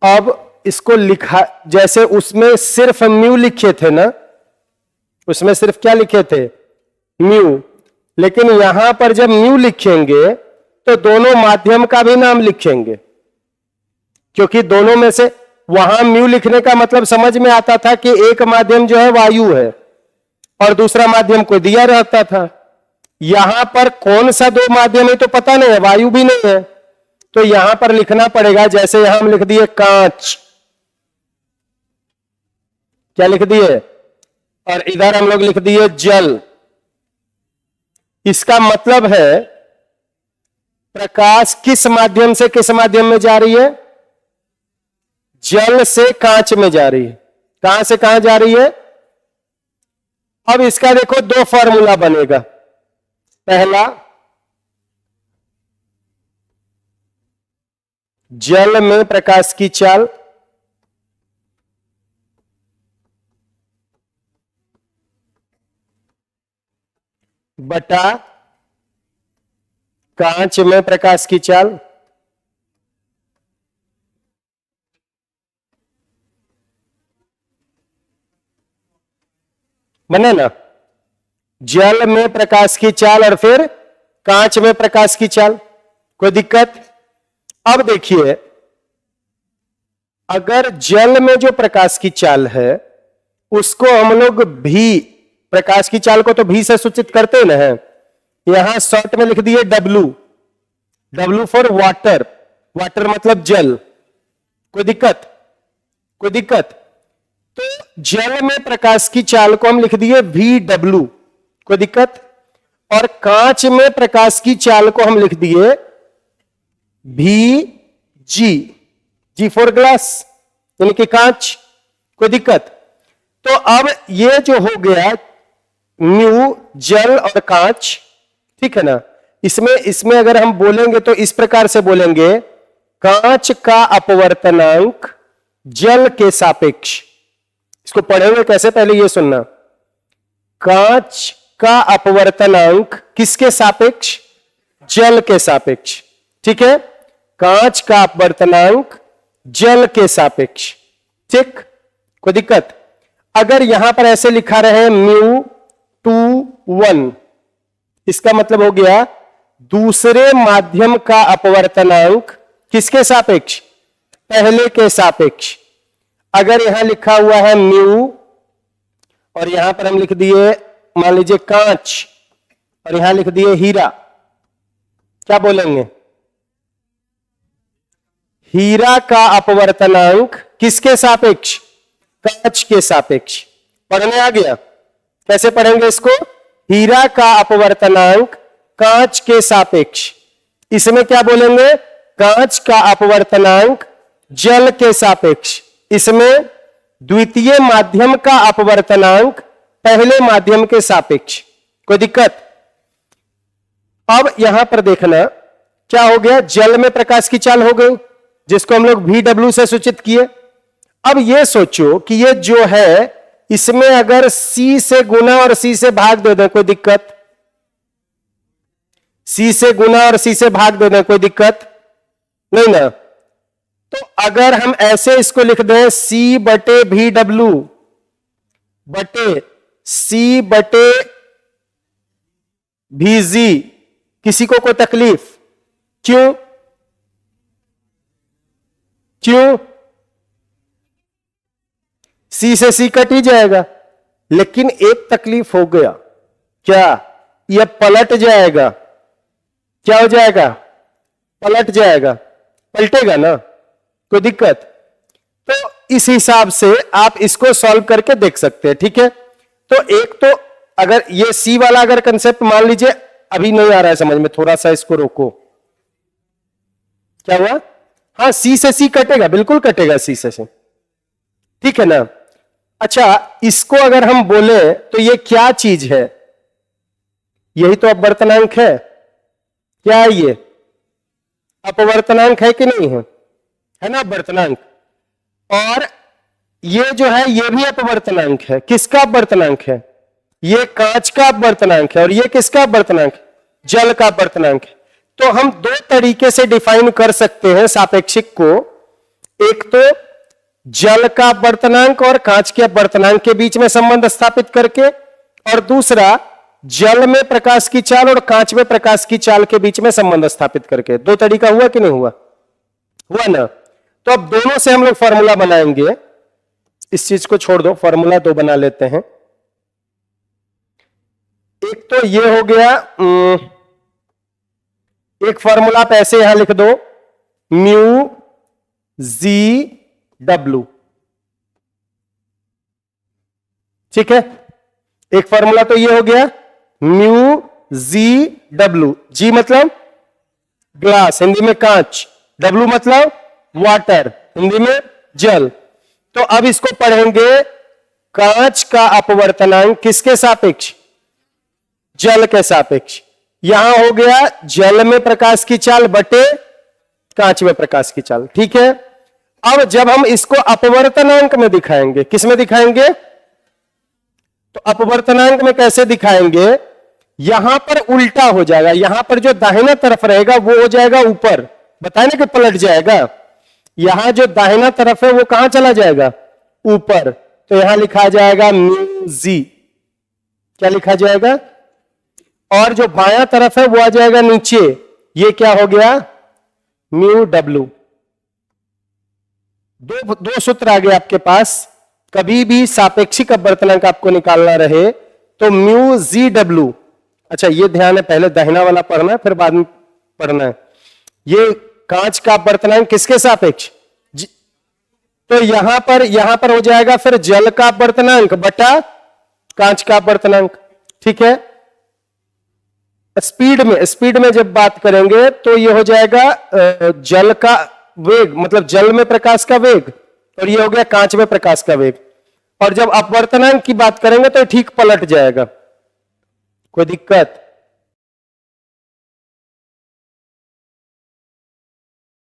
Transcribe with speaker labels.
Speaker 1: अब इसको लिखा, जैसे उसमें सिर्फ म्यू लिखे थे ना, उसमें सिर्फ क्या लिखे थे, म्यू, लेकिन यहां पर जब म्यू लिखेंगे तो दोनों माध्यम का भी नाम लिखेंगे, क्योंकि दोनों में से वहां म्यू लिखने का मतलब समझ में आता था कि एक माध्यम जो है वायु है और दूसरा माध्यम को दिया रहता था। यहां पर कौन सा दो माध्यम है तो पता नहीं है, वायु भी नहीं है, तो यहां पर लिखना पड़ेगा, जैसे यहां हम लिख दिए कांच, क्या लिख दिए, और इधर हम लोग लिख दिए जल। इसका मतलब है प्रकाश किस माध्यम से किस माध्यम में जा रही है, जल से कांच में जा रही है। कहां से कहां जा रही है? अब इसका देखो दो फॉर्मूला बनेगा। पहला, जल में प्रकाश की चाल, बटा कांच में प्रकाश की चाल, बने ना, जल में प्रकाश की चाल और फिर कांच में प्रकाश की चाल। कोई दिक्कत? अब देखिए, अगर जल में जो प्रकाश की चाल है उसको हम लोग भी, प्रकाश की चाल को तो भी से सूचित करते हैं ना, यहां शॉर्ट में लिख दिए W, W for water, water मतलब जल। कोई दिक्कत? कोई दिक्कत? तो जल में प्रकाश की चाल को हम लिख दिए वी डब्लू, कोई दिक्कत? और कांच में प्रकाश की चाल को हम लिख दिए भी जी, जी फॉर ग्लास, यानी कि कांच। कोई दिक्कत? तो अब ये जो हो गया म्यू, जल और कांच, ठीक है ना, इसमें अगर हम बोलेंगे तो इस प्रकार से बोलेंगे, कांच का अपवर्तनांक जल के सापेक्ष। इसको पढ़ेंगे कैसे, पहले ये सुनना, कांच का अपवर्तनांक किसके सापेक्ष, जल के सापेक्ष, ठीक है, कांच का अपवर्तनांक जल के सापेक्ष, ठीक। कोई दिक्कत? अगर यहां पर ऐसे लिखा रहे म्यू 2 1, इसका मतलब हो गया दूसरे माध्यम का अपवर्तनांक किसके सापेक्ष, पहले के सापेक्ष। अगर यहां लिखा हुआ है म्यू और यहां पर हम लिख दिए मान लीजिए कांच और यहां लिख दिए हीरा, क्या बोलेंगे, हीरा का अपवर्तनांक किसके सापेक्ष, कांच के सापेक्ष। पढ़ने आ गया? कैसे पढ़ेंगे इसको, हीरा का अपवर्तनांक कांच के सापेक्ष। इसमें क्या बोलेंगे, कांच का अपवर्तनांक जल के सापेक्ष। इसमें द्वितीय माध्यम का अपवर्तनांक पहले माध्यम के सापेक्ष। कोई दिक्कत? अब यहां पर देखना क्या हो गया, जल में प्रकाश की चाल हो गई जिसको हम लोग वी डब्ल्यू से सूचित किए। अब ये सोचो कि ये जो है इसमें अगर C से गुना और C से भाग दे दें, कोई दिक्कत? C से गुना और C से भाग दे दें, कोई दिक्कत नहीं ना। तो अगर हम ऐसे इसको लिख दें C बटे भी डब्ल्यू बटे C बटे भी जी, किसी को कोई तकलीफ? क्यों? क्यों? C से C कट ही जाएगा, लेकिन एक तकलीफ हो गया, क्या, यह पलट जाएगा। क्या हो जाएगा, पलट जाएगा, पलटेगा ना, कोई दिक्कत? तो इस हिसाब से आप इसको सॉल्व करके देख सकते हैं, ठीक है। तो एक तो अगर ये C वाला अगर कंसेप्ट मान लीजिए अभी नहीं आ रहा है समझ में, थोड़ा सा इसको रोको। क्या हुआ? हाँ, C से C कटेगा, बिल्कुल कटेगा C से C, ठीक है ना। अच्छा, इसको अगर हम बोले तो ये क्या चीज है, यही तो अपवर्तनांक है। क्या है ये, अपवर्तनांक है कि नहीं है, है ना अपवर्तनांक। और ये जो है ये भी अपवर्तनांक है। किसका अपवर्तनांक है, ये कांच का अपवर्तनांक है और ये किसका अपवर्तनांक, जल का अपवर्तनांक है। तो हम दो तरीके से डिफाइन कर सकते हैं सापेक्षिक को। एक तो जल का अपवर्तनांक और कांच के अपवर्तनांक के बीच में संबंध स्थापित करके, और दूसरा जल में प्रकाश की चाल और कांच में प्रकाश की चाल के बीच में संबंध स्थापित करके। दो तरीका हुआ कि नहीं हुआ? हुआ ना। तो अब दोनों से हम लोग फॉर्मूला बनाएंगे। इस चीज को छोड़ दो, फॉर्मूला दो बना लेते हैं। एक तो ये हो गया, एक फॉर्मूला आप ऐसे यहां लिख दो, म्यू जी डब्ल्यू। ठीक है, एक फॉर्मूला तो ये हो गया म्यू जी डब्ल्यू। जी मतलब ग्लास, हिंदी में कांच, डब्ल्यू मतलब वाटर, हिंदी में जल। तो अब इसको पढ़ेंगे, कांच का अपवर्तनांक किसके सापेक्ष? जल के सापेक्ष। यहां हो गया जल में प्रकाश की चाल बटे कांच में प्रकाश की चाल। ठीक है, अब जब हम इसको अपवर्तनांक में दिखाएंगे, किस में दिखाएंगे? तो अपवर्तनांक में कैसे दिखाएंगे? यहां पर उल्टा हो जाएगा, यहां पर जो दाहिना तरफ रहेगा वो हो जाएगा ऊपर, बताए ना कि पलट जाएगा। यहां जो दाहिना तरफ है वो कहां चला जाएगा? ऊपर। तो यहां लिखा जाएगा म्यू जी। क्या लिखा जाएगा? और जो बायां तरफ है वो आ जाएगा नीचे। ये क्या हो गया? Mu W. दो सूत्र आ गए आपके पास। कभी भी सापेक्षिक अपवर्तनांक आपको निकालना रहे तो म्यू जी डब्ल्यू। अच्छा, ये ध्यान है, पहले दाहिना वाला पढ़ना है फिर बाद में पढ़ना है। ये कांच का अपवर्तनांक किसके सापेक्ष? तो यहां पर हो जाएगा फिर जल का अपवर्तनांक बटा कांच का अपवर्तनांक। ठीक है, स्पीड में जब बात करेंगे तो ये हो जाएगा जल का वेग, मतलब जल में प्रकाश का वेग, और ये हो गया कांच में प्रकाश का वेग। और जब अपवर्तनांक की बात करेंगे तो ठीक पलट जाएगा। कोई दिक्कत?